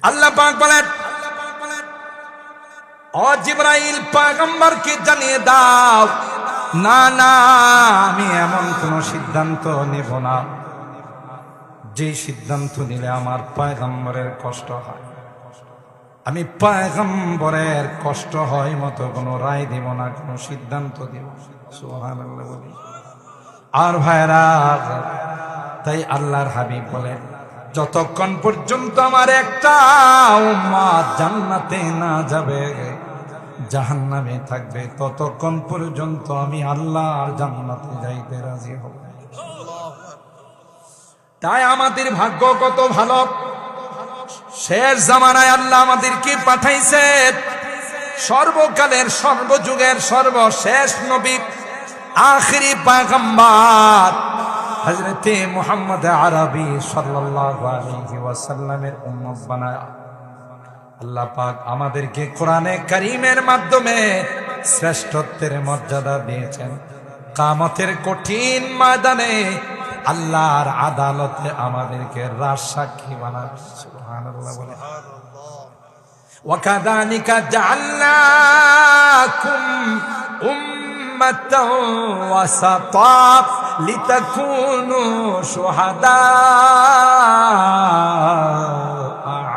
আল্লাহ পাক বলেন, ও জিবরাইল পয়গম্বরকে জানিয়ে দাও, না না, আমি এমন কোন সিদ্ধান্ত নেব না যে সিদ্ধান্ত নিলে আমার পয়গম্বরের কষ্ট হয়। আমি পয়গম্বরের কষ্ট হয় মতো কোনো রায় দেব না, কোনো সিদ্ধান্ত দেব। সুবহানাল্লাহ বলি। আর ভাইরা, তাই আল্লাহর হাবিব বলেন, যতক্ষণ পর্যন্ত আমার একটা উম্মত জান্নাতে না যাবে, জাহান্নামে থাকবে, ততক্ষণ পর্যন্ত আমি আল্লাহর জান্নাতে যাইতে রাজি হব। তাই আমাদের ভাগ্য কত ভালো, শেষ জামানায় আল্লাহ আমাদেরকে পাঠাইছে সর্বকালের সর্বযুগের সর্বশেষ নবী, আখিরি পয়গম্বর হযরতে মুহাম্মদ আরবী সাল্লাল্লাহু আলাইহি ওয়াসাল্লামের উম্মত বানায়া আল্লাহ পাক আমাদেরকে কোরআনে কারীমের মাধ্যমে শ্রেষ্ঠত্বের মর্যাদা দিয়েছেন। কিয়ামতের কঠিন ময়দানে আল্লাহর আদালতে আমাদেরকে রাজসাক্ষী বানাবেন। সুবহানাল্লাহ বলে। ওয়াকাযালিকা জাআলনাকুম উম্মাতাও ওয়াসাতা লিতাকুনু শুহাদা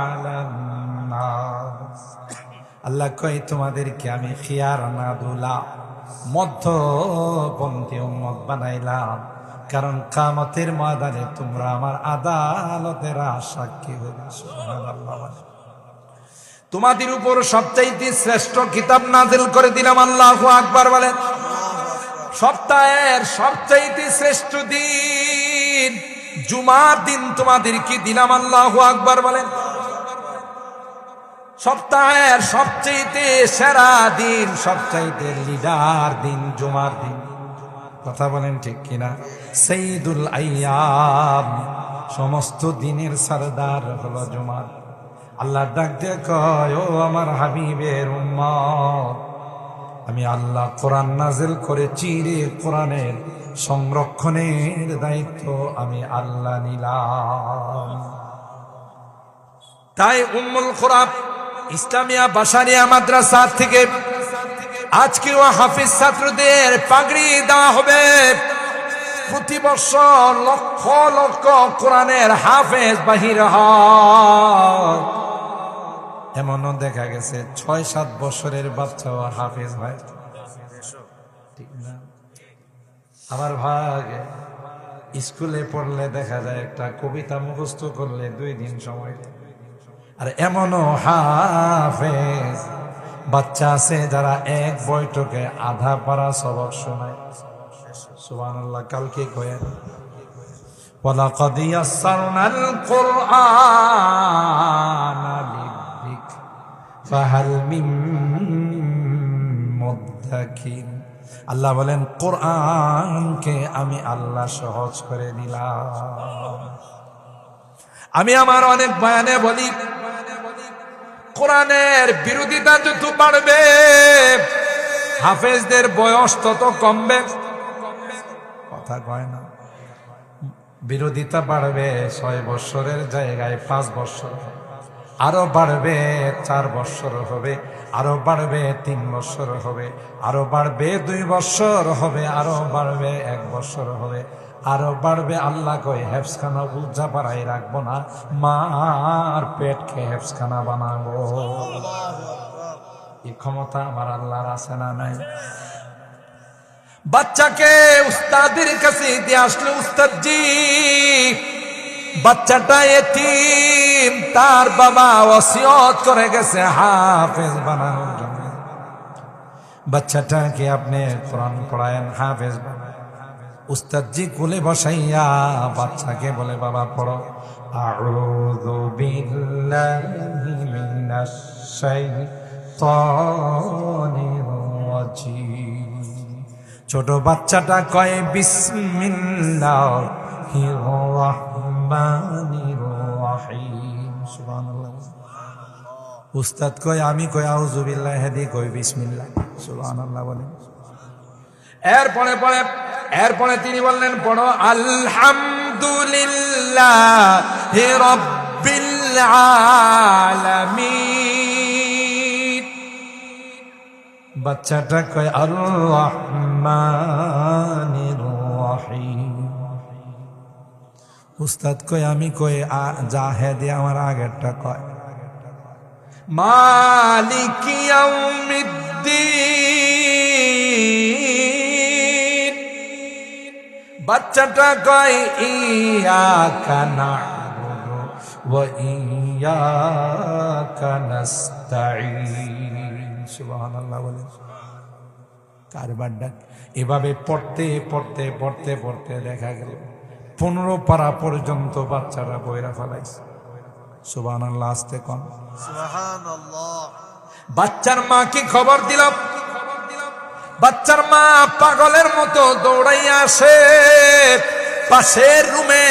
আলান নাস। আল্লাহ কয়, তোমাদেরকে আমি খিয়ার না দুলা মধ্যপন্থী উম্মত বানাইলাম, কারণ কিয়ামতের ময়দানে তোমরা আমার আদালতের সাক্ষী হবে। সুবহানাল্লাহ। তোমাদের উপর সবচাইতে শ্রেষ্ঠ কিতাব নাযিল করে দিলাম। আল্লাহু আকবার বলেন। সপ্তাহের সবচাইতে শ্রেষ্ঠ দিন জুমার দিন তোমাদেরকে দিলাম। আল্লাহু আকবার বলেন। সপ্তাহের সবচাইতে সেরা দিন, সবচাইতে লিডার দিন জুমার দিন। কথা বলেন ঠিক কিনা? সাইয়্যিদুল আইয়াম, সমস্ত দিনের সরদার হলো জুমার। আল্লাহ ডাক দিয়ে কয়, ও আমার হাবিবের উম্মত, আমি আল্লাহ কোরআন নাযিল করেছি রে, কোরআনের সংরক্ষণের দায়িত্ব আমি আল্লাহ নিলাম। তাই উম্মুল কুরা ইসলামিয়া বাশারিয়া মাদ্রাসা থেকে আজকেও হাফিজ ছাত্রদের পাগড়ি দেওয়া হবে। প্রতি বছর লক্ষ লক্ষ কোরআনের হাফেজ বাহির হয়। এমনও দেখা গেছে ৬-৭ বছরের বাচ্চাও হাফেজ হয়, ঠিক না? আমার ভাগে স্কুলে পড়লে দেখা যায় একটা কবিতা মুখস্থ করলে ২ দিন সময়, আর এমনও হাফেজ বাচ্চা আছে যারা এক বৈঠকে আধা পারা সবক শোনায়। সুবহানাল্লাহ। কালকে কয়েন ওয়ালাকাদ ইয়াসসারনাল কুরআনা লিযিকর ফাহাল মিন মুদ্দাকির। আল্লাহ বলেন, কোরআনকে আমি আল্লাহ সহজ করে দিলাম। আমি আমার অনেক বয়ানে বলি, কোরআনের বিরোধিতা যত বাড়বে হাফেজদের বয়স তত কমবে। কথা কয় না? বিরোধিতা বাড়বে ৬ বছরের জায়গায় ৫ বছর, আরো বাড়বে ৪ বছর হবে, আরো বাড়বে ৩ বছর হবে, আরো বাড়বে ২ বছর হবে, আরো বাড়বে ১ বছর হবে, আরো বাড়বে। আল্লাহ কই হেফসখানা উজ্জা পাড়াই রাখবো না, মার পেটকে হেফসখানা বানাবো। এই ক্ষমতা আমার আল্লাহর আছে না নাই? বাচ্চাকে উস্তাদের কাছে দিয়ে আসলো, উস্তাদজি বাচ্চাটা এতিম, তার বাবা ওসিয়ত করে গেছে হাফেজ বানানোর জন্য। বাচ্চাটাকে আপনি কোরআন পড়ায়েন, হাফেজ বানান। উস্তাদজি কোলে বসাইয়া বাচ্চাকে বলে, বাবা পড়ো আউযু বিল্লাহি মিনাশ শাইতানির রাজিম। ছোট বাচ্চাটা কয় বিসমিল্লাহির রাহমানির রাহিম। সুবহানাল্লাহ। উস্তাদ কয় আমি কই আউযু বিল্লাহি, হেদি কই বিসমিল্লাহ। সুবহানাল্লাহ বলেন। এরপরে তিনি বললেন, পড়ো আলহামদুলিল্লাহি রাব্বিল বাচ্চাটা কয় আর রহমানির রহিম। উস্তাদ কয় আমি কই যা হে দে আমার আগেরটা কয় মালিকি ইয়াউমিদ্দিন। বাচ্চাটা কয় ইয়াকা না'বুদু ওয়া ইয়াকা নাস্তাঈন। সুবহানাল্লাহ বলেন। কারবার ডাক এভাবে পড়তে পড়তে পড়তে পড়তে দেখা গেল 15 পারা পর্যন্ত বাচ্চারা বইরা ফেলাইছে। সুবহানাল্লাহ, আস্তে কোন সুবহানাল্লাহ। বাচ্চার মা কি খবর দিল? বাচ্চার মা পাগলের মতো দৌড়াইয়া আসে, পাশের রুমে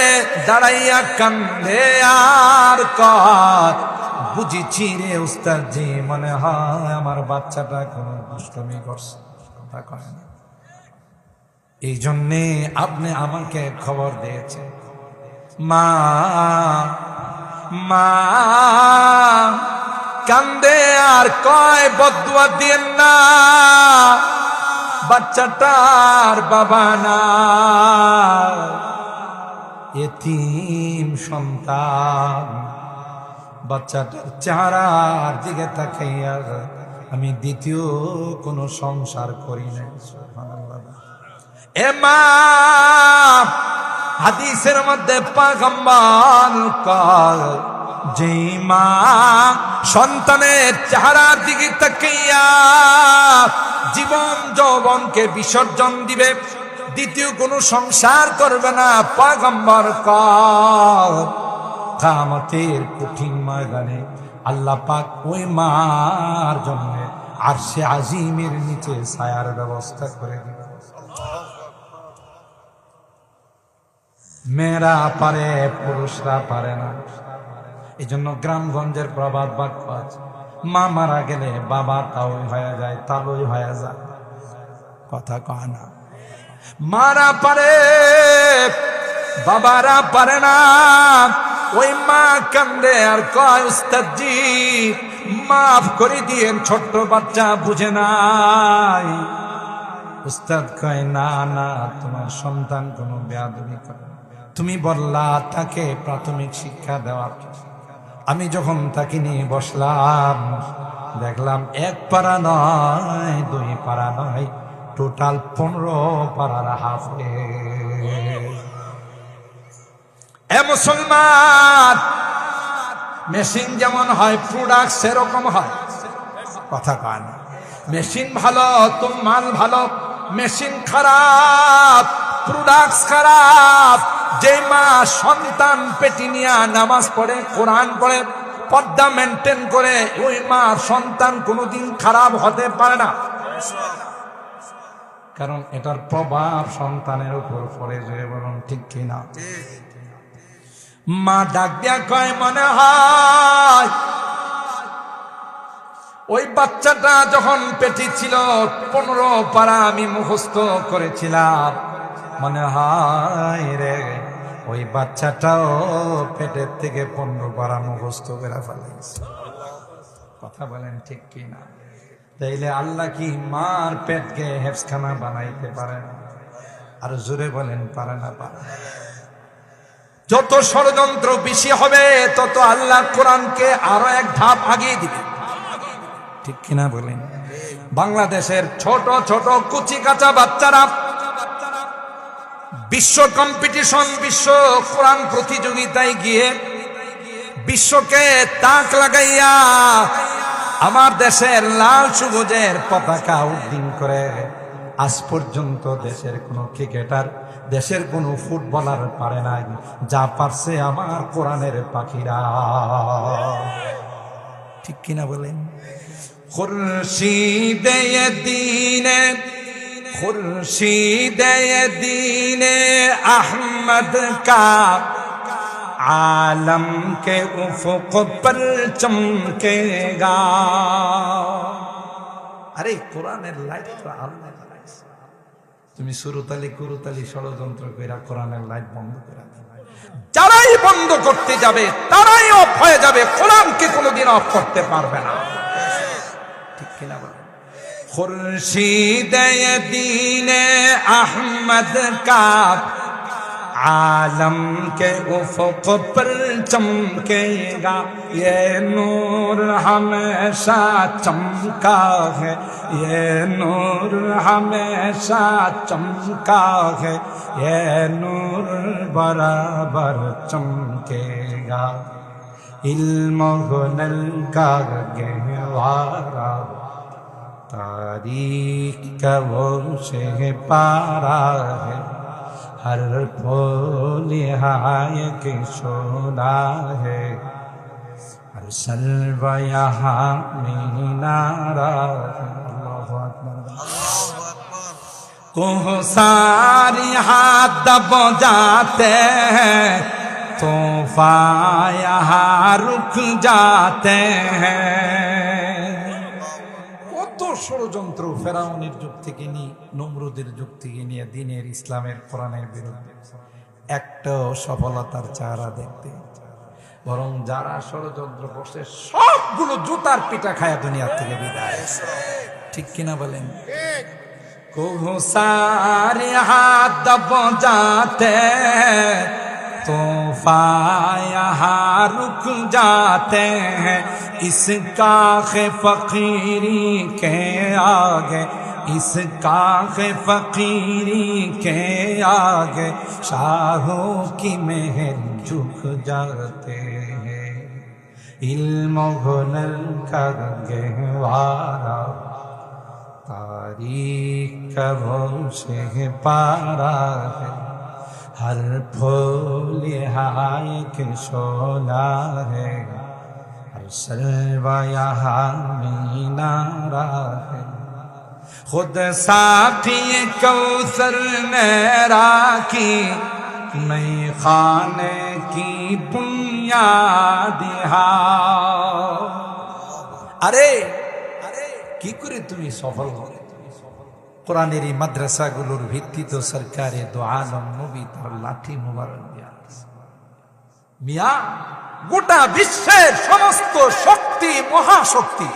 দাঁড়াইয়া কান্দে আর কয় বুঝেছি রে উস্তাদজি, মনে হয় আমার বাচ্চাটা কোন দুষ্টমি করছে। কথা কয় না, এই জন্যে আপনি আমাকে খবর দিয়েছেন। মা মা কান্দে আর কয় বদুয়া দিয়েন না, বাচ্চাটার বাবা না, এতিম সন্তান। বাচ্চাটার চেহারার দিকে তাকাইয়া আমি দ্বিতীয় কোন সংসার করি নাই। এ মা, হাদিসের মধ্যে পয়গম্বর কয় যে মা সন্তানের চেহারার দিকে তাকাইয়া জীবন যৌবনকে বিসর্জন দিবে, দ্বিতীয় কোনো সংসার করবে না, পয়গম্বর কয় কিয়ামতের কঠিন ময়দানে আল্লাহ পাক ওই মার জন্য আরশে আজিমের নিচে ছায়ার ব্যবস্থা করে দিবে। মেয়েরা পারে, পুরুষরা পারে না। এই জন্য গ্রামগঞ্জের প্রবাদ বাক্য আছে, মা মারা গেলে বাবা তাওই হয়ে যায়, তালই হয়ে যায়। কথা কয় না, মারা পারে, বাবারা পারে না। ওই মা কান্দে আর কয় উস্তাদজি মাফ করে দিয়েন, ছোট্ট বাচ্চা বুঝে নাই। উস্তাদ কয় না না, তোমার সন্তান কোনো বেয়াদবি করে, তুমি বললা তাকে প্রাথমিক শিক্ষা দেওয়ার। আমি যখন তাকে নিয়ে বসলাম দেখলাম 1 পারা নয়, 2 পারা নয়, টোটাল 15 পারার হাফেজ। এ মুসলমান, মেশিন যেমন হয় প্রোডাক্ট সেরকম হয়। কথা কয় না, মেশিন ভালো তো মাল ভালো, মেশিন খারাপ প্রোডাক্ট খারাপ। যে মা সন্তান পেটি নিয়ে নামাজ পড়ে, কোরআন পড়ে, পর্দা মেনটেন করে, ওই মা সন্তান কোনোদিন খারাপ হতে পারে না, কারণ এটার প্রভাব সন্তানের উপর পড়ে যায়। বলুন ঠিক কিনা? মা ডাক দিয়া কয় মনে হয় ওই বাচ্চাটা যখন পেটে ছিল 15 পারা আমি মুখস্থ করেছিলাম, মনে হয় রে ওই বাচ্চাটাও পেটের থেকে 15 পারা মুখস্থ করে ফেলেছে। কথা বলেন ঠিক কিনা? তাইলে আল্লাহ কি মার পেটকে হেফসখানা বানাইতে পারে না? আর জোরে বলেন পারে না? পারে। যত ষড়যন্ত্র বেশি হবে তত আল্লাহ কোরআনকে আরো এক ধাপ আগিয়ে দিবে। ঠিক কিনা বলেন? বাংলাদেশের ছোট ছোট কুচি কাঁচা বাচ্চারা বিশ্ব কম্পিটিশন, বিশ্ব কোরআন প্রতিযোগিতায় গিয়ে বিশ্বকে তাক লাগাইয়া আমার দেশের লাল সবুজের পতাকা উড্ডীন করে। আজ পর্যন্ত দেশের কোন ক্রিকেটার, দেশের কোন ফুটবলার পারে নাই, যা পারছে আমার কোরআনের পাখিরা। ঠিক কিনা বলেন? খুরশিদে দীনে, খুরশিদে দীনে আহমদ কা आलम के उफुक पर चमकेगा। আরে কোরআনের লাইট তো আল্লাহ লাগাইছে। তুমি সুরতালি কুরুতালি ষড়যন্ত্র কইরা কোরআনের লাইট বন্ধ করে দাও। যারাই বন্ধ করতে যাবে তারাই অফ হয়ে যাবে, কোরআনকে কোনোদিন অফ করতে পারবে না। ঠিক কিনা বলেন? खुर्शीद दीन अहमद का आलम के उफ़क़ पर चमकेगा, ये नूर हमेशा चमका है, ये नूर हमेशा चमका है, ये नूर बराबर चमकेगा। इल्म हुनर का गहवारा तारीख का वो से पारा है, हर फूल हाय के सोना है, हर सल्व यहाँ मीनारा है। अल्लाहु अकबर। कोहसार यहाँ दब जाते हैं, तूफान यहाँ रुक जाते हैं। কত ষড়যন্ত্র ফেরাউনের যুগ থেকে নিয়ে নমরুদের যুগ থেকে নিয়ে দ্বীনের ইসলামের কোরআনের বিরুদ্ধে একটাও সফলতার চেহারা দেখতে, বরং যারা ষড়যন্ত্র করছে সবগুলো জুতার পিটা খায়া দুনিয়া থেকে বিদায়। ঠিক কিনা বলেন? কোহসার হাত দব जाते तूफान यहाँ रुक जाते हैं, इसका फकीरी के आगे, इसका फकीरी के आगे शाहों की महल झुक जाते हैं। इल्म हुनर का गहवारा तारीख का वो से पारा है, हर फूल हाय के सोना है, हर सल्वा यहाँ मीनारा है। खुद साक़ी कौसर मेरा की नई खाने की बुनियाद अरे কি করে তুমি সফল হবে? কোরআনের এই মাদ্রাসাগুলোর ভিত্তি তো সরকারে দো আলম নবী তার লাঠি মোবারক দিয়া মিয়া। গোটা বিশ্বের সমস্ত শক্তি মহাশক্তি